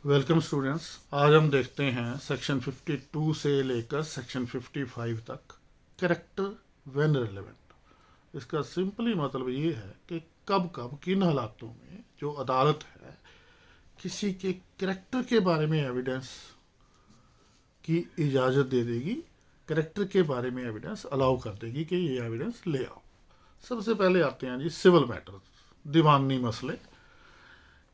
Welcome students. आज हम देखते हैं सेक्शन 52 से लेकर सेक्शन 55 तक कैरेक्टर व्हेन रिलेवेंट। इसका सिंपली मतलब ये है कि कब कब किन हालातों में जो अदालत है किसी के कैरेक्टर के बारे में एविडेंस की इजाज़त दे देगी, कैरेक्टर के बारे में एविडेंस अलाउ कर देगी कि ये एविडेंस ले आओ। सबसे पहले आते हैं जी सिविल मैटर्स, दीवानी मसले।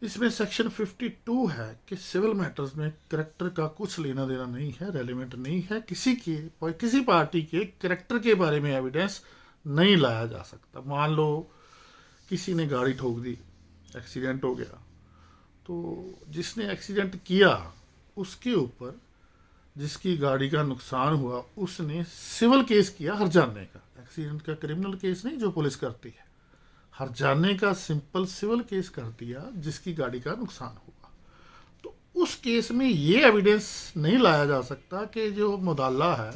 इसमें सेक्शन 52 है कि सिविल मैटर्स में करेक्टर का कुछ लेना देना नहीं है, रेलिवेंट नहीं है। किसी पार्टी के करेक्टर के बारे में एविडेंस नहीं लाया जा सकता। मान लो किसी ने गाड़ी ठोक दी, एक्सीडेंट हो गया, तो जिसने एक्सीडेंट किया उसके ऊपर जिसकी गाड़ी का नुकसान हुआ उसने सिविल केस किया हर्जाने का। एक्सीडेंट का क्रिमिनल केस नहीं जो पुलिस करती है, हर्जाने का सिंपल सिविल केस कर दिया जिसकी गाड़ी का नुकसान हुआ। तो उस केस में ये एविडेंस नहीं लाया जा सकता कि जो मुदाल्ला है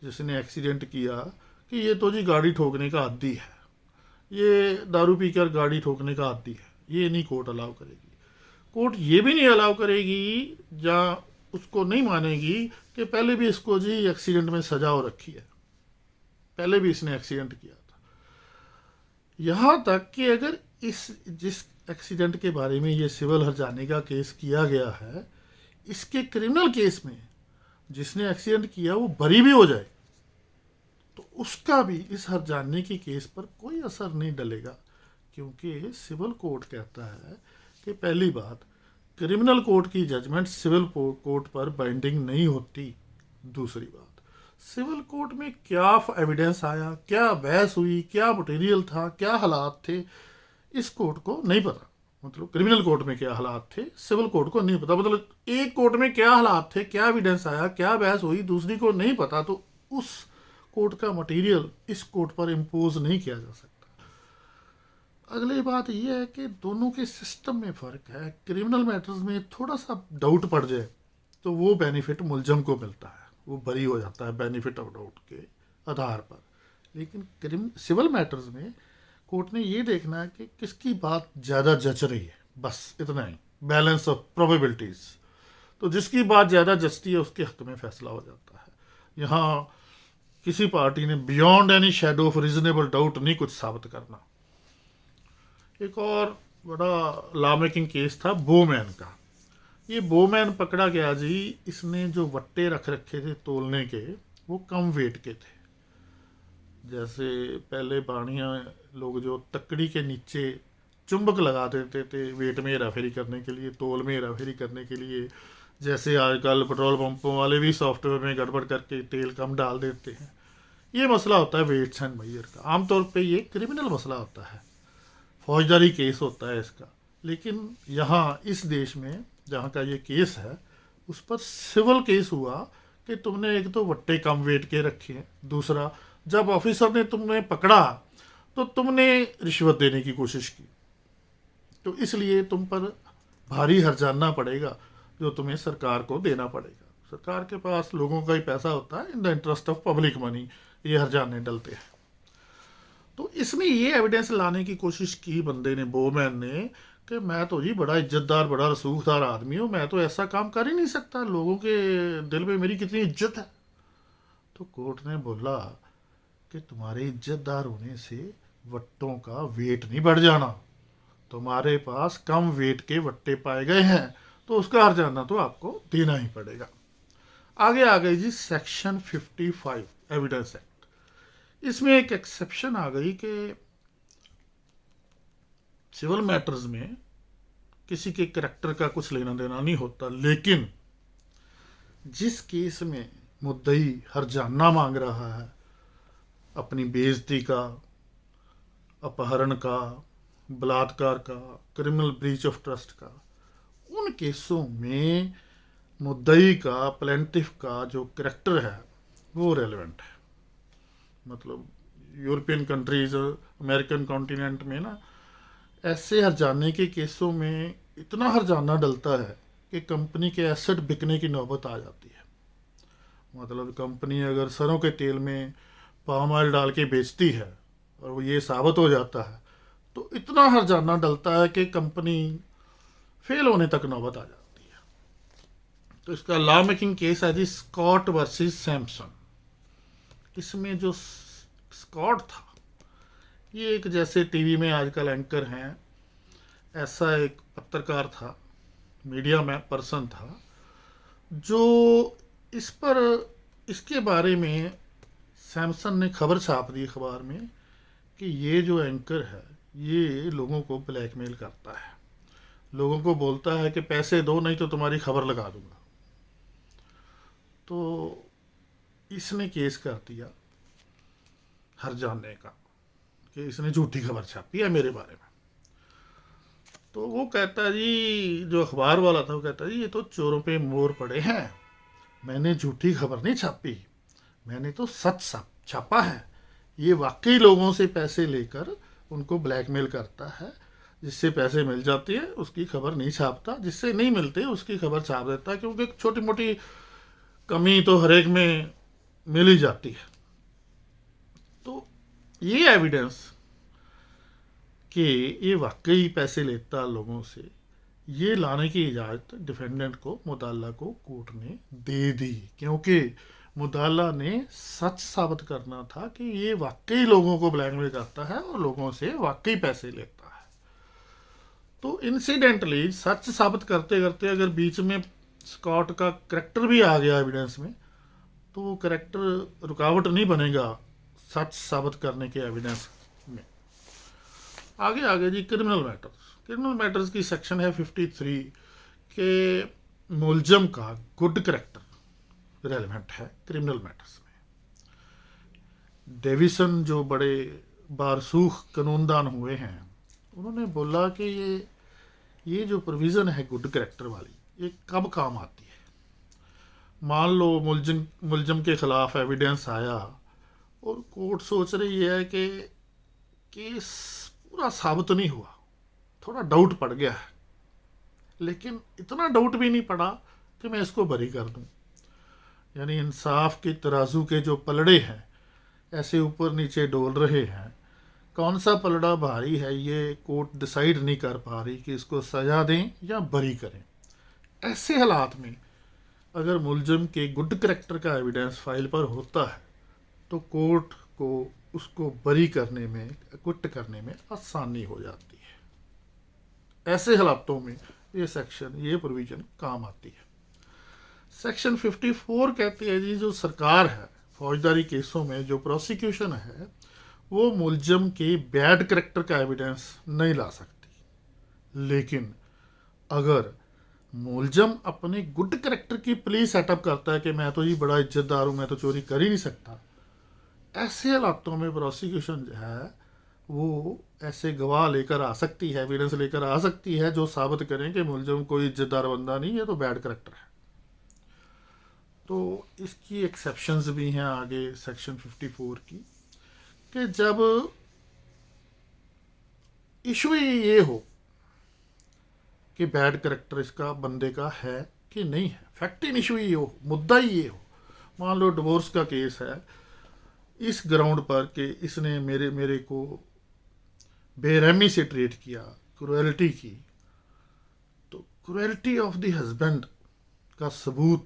जिसने एक्सीडेंट किया कि ये तो जी गाड़ी ठोकने का आदी है, ये दारू पीकर गाड़ी ठोकने का आदी है। ये नहीं कोर्ट अलाउ करेगी। कोर्ट ये भी नहीं अलाउ करेगी या उसको नहीं मानेगी कि पहले भी इसको जी एक्सीडेंट में सजा हो रखी है, पहले भी इसने एक्सीडेंट किया। यहाँ तक कि अगर जिस एक्सीडेंट के बारे में ये सिविल हर्जाने का केस किया गया है, इसके क्रिमिनल केस में जिसने एक्सीडेंट किया वो बरी भी हो जाए तो उसका भी इस हर्जाने के केस पर कोई असर नहीं डलेगा, क्योंकि सिविल कोर्ट कहता है कि पहली बात, क्रिमिनल कोर्ट की जजमेंट सिविल कोर्ट पर बाइंडिंग नहीं होती। दूसरी बात, सिविल कोर्ट में क्या एविडेंस आया, क्या बहस हुई, क्या मटेरियल था, क्या हालात थे, इस कोर्ट को नहीं पता। मतलब क्रिमिनल कोर्ट में क्या हालात थे सिविल कोर्ट को नहीं पता। मतलब एक कोर्ट में क्या हालात थे, क्या एविडेंस आया, क्या बहस हुई, दूसरी को नहीं पता, तो उस कोर्ट का मटेरियल इस कोर्ट पर इम्पोज नहीं किया जा सकता। अगली बात यह है कि दोनों के सिस्टम में फ़र्क है। क्रिमिनल मैटर्स में थोड़ा सा डाउट पड़ जाए तो वो बेनिफिट मुलजम को मिलता है, वो बरी हो जाता है बेनिफिट ऑफ डाउट के आधार पर। लेकिन सिविल मैटर्स में कोर्ट ने ये देखना है कि किसकी बात ज़्यादा जच रही है, बस इतना ही, बैलेंस ऑफ प्रोबेबिलिटीज़। तो जिसकी बात ज़्यादा जचती है उसके हक में फैसला हो जाता है। यहाँ किसी पार्टी ने beyond any shadow of reasonable doubt नहीं कुछ साबित करना। एक और बड़ा लॉ मेकिंग केस था बोमैन का। ये बोमैन पकड़ा गया जी, इसने जो वट्टे रख रखे थे तोलने के वो कम वेट के थे। जैसे पहले बाणिया लोग जो तकड़ी के नीचे चुंबक लगा देते थे वेट में हेराफेरी करने के लिए, तोल में हेराफेरी करने के लिए, जैसे आजकल पेट्रोल पंपों वाले भी सॉफ्टवेयर में गड़बड़ करके तेल कम डाल देते हैं। ये मसला होता है वेट्स एंड मेजर का। आमतौर पे ये क्रिमिनल मसला होता है, फौजदारी केस होता है इसका। लेकिन यहाँ इस देश में जहाँ का ये केस है उस पर सिविल केस हुआ कि तुमने एक तो वट्टे कम वेट के रखे हैं, दूसरा जब ऑफिसर ने तुमने पकड़ा तो तुमने रिश्वत देने की कोशिश की, तो इसलिए तुम पर भारी हर्जाना पड़ेगा जो तुम्हें सरकार को देना पड़ेगा। सरकार के पास लोगों का ही पैसा होता है, in the interest of public money ये हर्जाने डलते हैं। तो इसमें ये एविडेंस लाने की कोशिश की बंदे ने, बोमैन ने, कि मैं तो जी बड़ा इज्जतदार बड़ा रसूखदार आदमी हूँ, मैं तो ऐसा काम कर ही नहीं सकता, लोगों के दिल में मेरी कितनी इज्जत है। तो कोर्ट ने बोला कि तुम्हारे इज्जतदार होने से वट्टों का वेट नहीं बढ़ जाना, तुम्हारे पास कम वेट के वट्टे पाए गए हैं तो उसका हर्जाना तो आपको देना ही पड़ेगा। आगे आ गई जी सेक्शन 55 एविडेंस एक्ट। इसमें एक एक्सेप्शन आ गई कि सिविल मैटर्स में किसी के करैक्टर का कुछ लेना देना नहीं होता, लेकिन जिस केस में मुद्दई हर्जाना मांग रहा है अपनी बेइज्जती का, अपहरण का, बलात्कार का, क्रिमिनल ब्रीच ऑफ ट्रस्ट का, उन केसों में मुद्दई का, प्लेंटिफ का जो करैक्टर है वो रेलेवेंट है। मतलब यूरोपियन कंट्रीज, अमेरिकन कॉन्टिनेंट में ना ऐसे हर्जाने के केसों में इतना हर्जाना डलता है कि कंपनी के एसेट बिकने की नौबत आ जाती है। मतलब कंपनी अगर सरों के तेल में पाम ऑयल डाल के बेचती है और वो ये साबित हो जाता है तो इतना हर्जाना डलता है कि कंपनी फेल होने तक नौबत आ जाती है। तो इसका लॉ मेकिंग केस है जी स्कॉट वर्सेस सैमसन। इसमें जो स्कॉट था ये एक जैसे टीवी में आजकल एंकर हैं ऐसा एक पत्रकार था, मीडिया में पर्सन था, जो इस पर इसके बारे में सैमसन ने खबर छाप दी अखबार में कि ये जो एंकर है ये लोगों को ब्लैकमेल करता है, लोगों को बोलता है कि पैसे दो नहीं तो तुम्हारी खबर लगा दूंगा। तो इसने केस कर दिया हरजाने का कि इसने झूठी खबर छापी है मेरे बारे में। तो वो कहता जी, जो अखबार वाला था वो कहता जी ये तो चोरों पे मोर पड़े हैं, मैंने झूठी खबर नहीं छापी, मैंने तो सच छापा है। ये वाकई लोगों से पैसे लेकर उनको ब्लैकमेल करता है, जिससे पैसे मिल जाते हैं उसकी खबर नहीं छापता, जिससे नहीं मिलते उसकी खबर छाप देता है, क्योंकि छोटी मोटी कमी तो हर एक में मिल ही जाती है। तो ये एविडेंस कि ये वाकई पैसे लेता लोगों से, ये लाने की इजाज़त डिफेंडेंट को, मुदाला को कोर्ट ने दे दी, क्योंकि मुदाला ने सच साबित करना था कि ये वाकई लोगों को ब्लैकमेल करता है और लोगों से वाकई पैसे लेता है। तो इंसिडेंटली सच साबित करते करते अगर बीच में स्कॉट का करैक्टर भी आ गया एविडेंस में, तो वो करैक्टर रुकावट नहीं बनेगा सच साबित करने के एविडेंस में। आगे जी क्रिमिनल मैटर्स की सेक्शन है 53 के मुलजम का गुड करैक्टर रेलेवेंट है क्रिमिनल मैटर्स में। डेविसन जो बड़े बारसूख कानूनदान हुए हैं, उन्होंने बोला कि ये जो प्रोविज़न है गुड करैक्टर वाली, ये कब काम आती है। मान लो मुलजम के ख़िलाफ़ एविडेंस आया और कोर्ट सोच रही है कि केस पूरा साबित नहीं हुआ, थोड़ा डाउट पड़ गया है, लेकिन इतना डाउट भी नहीं पड़ा कि मैं इसको बरी कर दूं। यानी इंसाफ के तराजू के जो पलड़े हैं ऐसे ऊपर नीचे डोल रहे हैं, कौन सा पलड़ा भारी है ये कोर्ट डिसाइड नहीं कर पा रही कि इसको सज़ा दें या बरी करें। ऐसे हालात में अगर मुलजिम के गुड करैक्टर का एविडेंस फाइल पर होता है तो कोर्ट को उसको बरी करने में, एक्विट करने में आसानी हो जाती है। ऐसे हालातों में ये सेक्शन, ये प्रोविज़न काम आती है। सेक्शन 54 कहती है जी, जो सरकार है फौजदारी केसों में जो प्रोसिक्यूशन है वो मुलजम के बैड करैक्टर का एविडेंस नहीं ला सकती, लेकिन अगर मुलजम अपने गुड करैक्टर की प्ली सेटअप करता है कि मैं तो जी बड़ा इज्जतदार हूँ, मैं तो चोरी कर ही नहीं सकता, ऐसे हालातों में प्रोसिक्यूशन जो है वो ऐसे गवाह लेकर आ सकती है, एविडेंस लेकर आ सकती है जो साबित करें कि मुलजम कोई इज्जतदार बंदा नहीं, ये तो बैड करैक्टर है। तो इसकी एक्सेप्शंस भी हैं आगे सेक्शन 54 की, कि जब इशू ये हो कि बैड करैक्टर इसका बंदे का है कि नहीं है, फैक्ट इन इशू ये हो, मुद्दा ही ये हो। मान लो डिवोर्स का केस है, इस ग्राउंड पर कि इसने मेरे को बेरहमी से ट्रीट किया, क्रुएल्टी की, तो क्रुएल्टी ऑफ द हस्बैंड का सबूत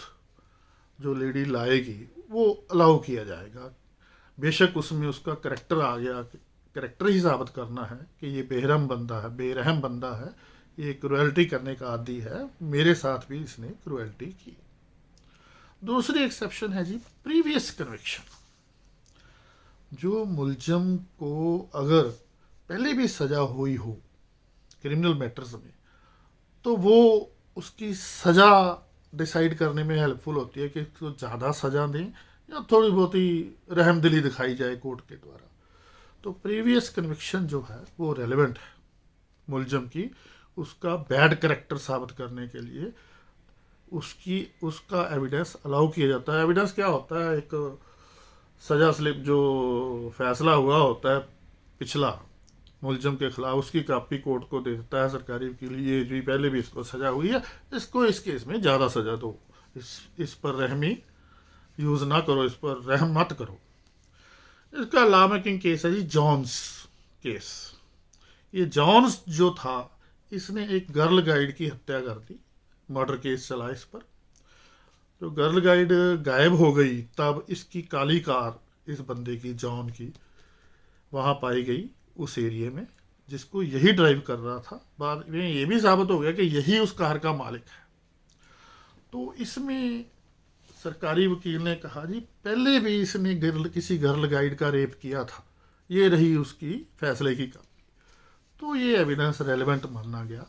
जो लेडी लाएगी वो अलाउ किया जाएगा। बेशक उसमें उसका करैक्टर आ गया, करैक्टर ही साबित करना है कि ये बेरहम बंदा है, ये क्रुएल्टी करने का आदी है, मेरे साथ भी इसने क्रुएल्टी की। दूसरी एक्सेप्शन है जी प्रीवियस कन्विक्शन। जो मुलजम को अगर पहले भी सज़ा हुई हो क्रिमिनल मैटर्स में, तो वो उसकी सज़ा डिसाइड करने में हेल्पफुल होती है कि इसको ज़्यादा सज़ा दें या थोड़ी बहुत ही रहमदिली दिखाई जाए कोर्ट के द्वारा। तो प्रीवियस कन्विक्शन जो है वो रेलेवेंट है मुलजम की, उसका बैड करैक्टर साबित करने के लिए उसका एविडेंस अलाउ किया जाता है। एविडेंस क्या होता है, एक सज़ा स्लिप जो फैसला हुआ होता है पिछला मुलजम के खिलाफ, उसकी कापी कोर्ट को दे देता है सरकारी वकील, ये जी पहले भी इसको सज़ा हुई है, इसको इस केस में ज़्यादा सज़ा दो, इस पर रहमी यूज़ ना करो, इस पर रहम मत करो। इसका लॉ मेकिंग केस है जी जॉन्स केस। ये जॉन्स जो था, इसने एक गर्ल गाइड की हत्या कर दी, मर्डर केस चला इस पर। तो गर्ल गाइड गायब हो गई, तब इसकी काली कार, इस बंदे की, जॉन की, वहाँ पाई गई उस एरिया में, जिसको यही ड्राइव कर रहा था। बाद में ये भी साबित हो गया कि यही उस कार का मालिक है। तो इसमें सरकारी वकील ने कहा जी पहले भी इसने किसी गर्ल गाइड का रेप किया था, ये रही उसकी फैसले की कॉपी। तो ये एविडेंस रेलेवेंट माना गया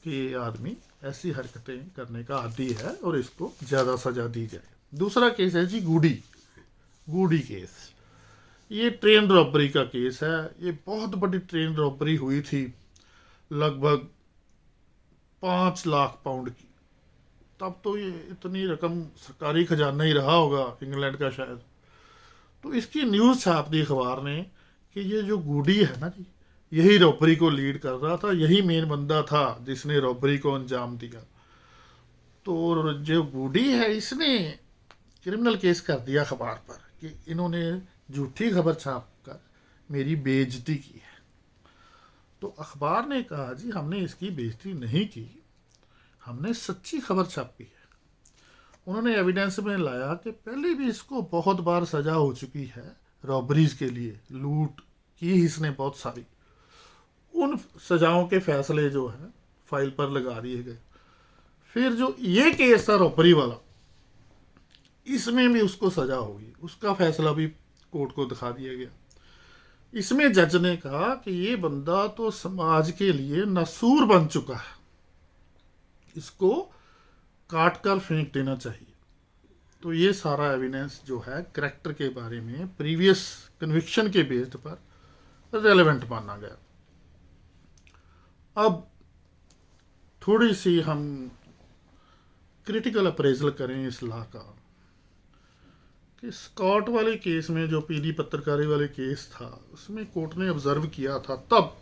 कि ये आदमी ऐसी हरकतें करने का आदी है और इसको ज़्यादा सज़ा दी जाए। दूसरा केस है जी गूडी, गूडी केस। ये ट्रेन रॉबरी का केस है। ये बहुत बड़ी ट्रेन रॉबरी हुई थी, लगभग 5 लाख पाउंड की। तब तो ये इतनी रकम सरकारी खजाना ही रहा होगा इंग्लैंड का शायद। तो इसकी न्यूज़ छाप दी अखबार ने कि ये जो गूडी है ना जी, यही रॉबरी को लीड कर रहा था, यही मेन बंदा था जिसने रॉबरी को अंजाम दिया। तो जो गूडी है इसने क्रिमिनल केस कर दिया अखबार पर कि इन्होंने झूठी खबर छाप कर मेरी बेइज्जती की है। तो अखबार ने कहा जी हमने इसकी बेइज्जती नहीं की, हमने सच्ची खबर छापी है। उन्होंने एविडेंस में लाया कि पहले भी इसको बहुत बार सजा हो चुकी है रॉबरीज के लिए, लूट की इसने बहुत सारी। उन सजाओं के फैसले जो है फाइल पर लगा दिए गए। फिर जो ये केस था रॉबरी वाला, इसमें भी उसको सजा होगी, उसका फैसला भी कोर्ट को दिखा दिया गया। इसमें जज ने कहा कि ये बंदा तो समाज के लिए नसूर बन चुका है, इसको काट कर फेंक देना चाहिए। तो ये सारा एविडेंस जो है करैक्टर के बारे में प्रीवियस कन्विक्शन के बेस्ड पर रेलेवेंट माना गया। अब थोड़ी सी हम क्रिटिकल अप्रेजल करें इस लॉ का कि स्कॉट वाले केस में, जो पीली पत्रकारी वाले केस था, उसमें कोर्ट ने ऑब्जर्व किया था, तब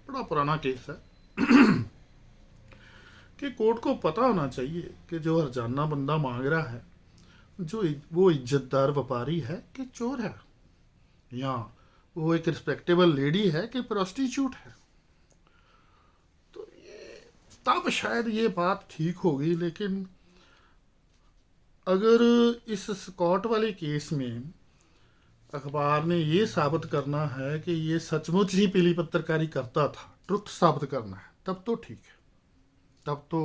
बड़ा पुराना केस है, कि कोर्ट को पता होना चाहिए कि जो हरजाना बंदा मांग रहा है, जो वो इज्जतदार व्यापारी है कि चोर है, या वो एक रिस्पेक्टेबल लेडी है कि प्रोस्टिट्यूट है। तो ये तब शायद ये बात ठीक होगी। लेकिन अगर इस स्कॉट वाले केस में अखबार ने ये साबित करना है कि ये सचमुच ही पीली पत्रकारी करता था, ट्रुथ साबित करना है, तब तो ठीक है, तब तो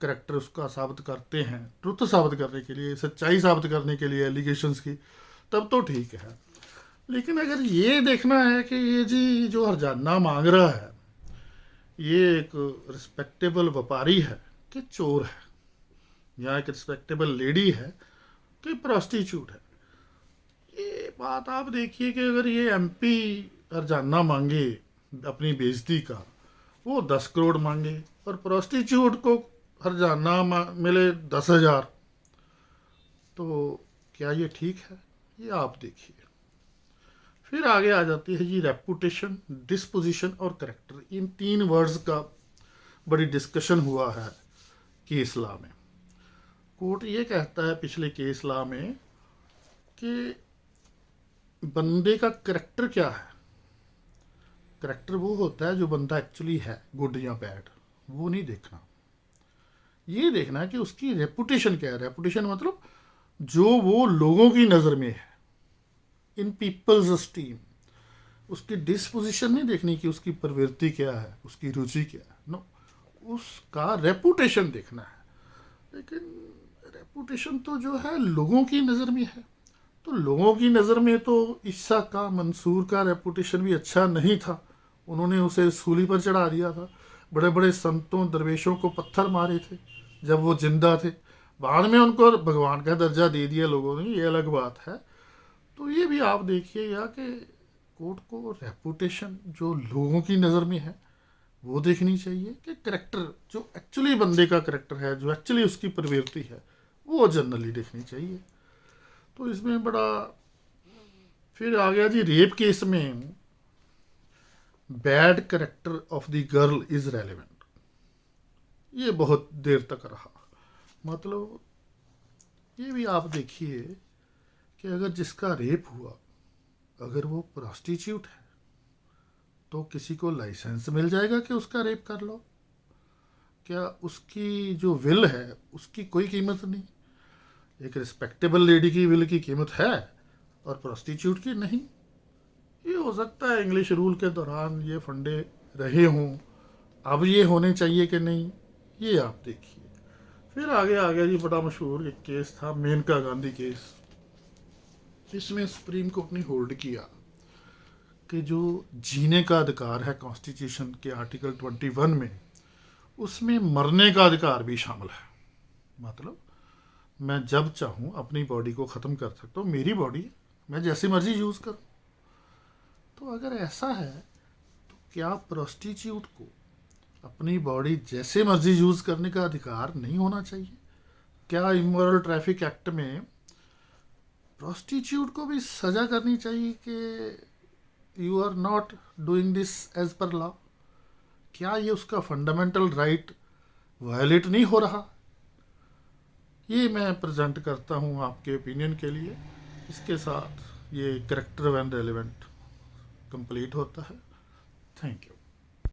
करैक्टर उसका साबित करते हैं ट्रुथ साबित करने के लिए, सच्चाई साबित करने के लिए एलिगेशंस की, तब तो ठीक है। लेकिन अगर ये देखना है कि ये जी जो हरजाना मांग रहा है ये एक रिस्पेक्टेबल व्यापारी है कि चोर है, या एक रिस्पेक्टेबल लेडी है कि प्रोस्टिट्यूट है, ये बात आप देखिए कि अगर ये एमपी हरजाना मांगे अपनी बेइज्जती का, वो 10 करोड़ मांगे, और प्रोस्टिट्यूट को हरजाना मिले 10,000, तो क्या ये ठीक है? ये आप देखिए। फिर आगे आ जाती है जी रेपुटेशन, डिस्पोजिशन और करेक्टर। इन 3 वर्ड्स का बड़ी डिस्कशन हुआ है केस लॉ में। कोर्ट ये कहता है पिछले केस लॉ में कि बंदे का करेक्टर क्या है। करेक्टर वो होता है जो बंदा एक्चुअली है, गुड या बैड, वो नहीं देखना। ये देखना है कि उसकी रेपुटेशन क्या है। रेपुटेशन मतलब जो वो लोगों की नज़र में है, इन पीपल्स स्टीम। उसकी डिस्पोजिशन नहीं देखनी कि उसकी प्रवृत्ति क्या है, उसकी रुचि क्या है, नो, उसका रेपुटेशन देखना है। लेकिन रेपुटेशन तो जो है लोगों की नज़र में है, तो लोगों की नज़र में तो ईसा का, मंसूर का रेपुटेशन भी अच्छा नहीं था। उन्होंने उसे सूली पर चढ़ा दिया था, बड़े बड़े संतों दरवेशों को पत्थर मारे थे जब वो जिंदा थे, बाद में उनको भगवान का दर्जा दे दिया लोगों ने, ये अलग बात है। तो ये भी आप देखिएगा कि कोर्ट को रेपुटेशन जो लोगों की नज़र में है वो देखनी चाहिए, कि करेक्टर जो एक्चुअली बंदे का करेक्टर है, जो एक्चुअली उसकी प्रवृत्ति है, वो जनरली देखनी चाहिए। तो इसमें बड़ा फिर आ गया जी रेप केस में bad character of the girl is relevant. ये बहुत देर तक रहा। मतलब ये भी आप देखिए कि अगर जिसका रेप हुआ, अगर वो प्रोस्टिट्यूट है, तो किसी को लाइसेंस मिल जाएगा कि उसका रेप कर लो? क्या उसकी जो विल है उसकी कोई कीमत नहीं? एक रिस्पेक्टेबल लेडी की विल की कीमत है और प्रोस्टिट्यूट की नहीं। ये हो सकता है इंग्लिश रूल के दौरान ये फंडे रहे हों, अब ये होने चाहिए कि नहीं, ये आप देखिए। फिर आगे आ गया जी, बड़ा मशहूर एक केस था, मेनका गांधी केस। इसमें सुप्रीम कोर्ट ने होल्ड किया कि जो जीने का अधिकार है कॉन्स्टिट्यूशन के आर्टिकल 21 में, उसमें मरने का अधिकार भी शामिल है। मतलब मैं जब चाहूँ अपनी बॉडी को ख़त्म कर सकता हूँ, मेरी बॉडी मैं जैसी मर्जी यूज़ करूँ। तो अगर ऐसा है तो क्या प्रोस्टिट्यूट को अपनी बॉडी जैसे मर्जी यूज़ करने का अधिकार नहीं होना चाहिए? क्या इमोरल ट्रैफिक एक्ट में प्रोस्टिट्यूट को भी सज़ा करनी चाहिए कि you are not doing this as per law? क्या ये उसका फंडामेंटल राइट वायलेट नहीं हो रहा? ये मैं प्रेजेंट करता हूँ आपके ओपिनियन के लिए। इसके साथ ये करेक्टर व्हेन रेलेवेंट कंप्लीट होता है। Thank you.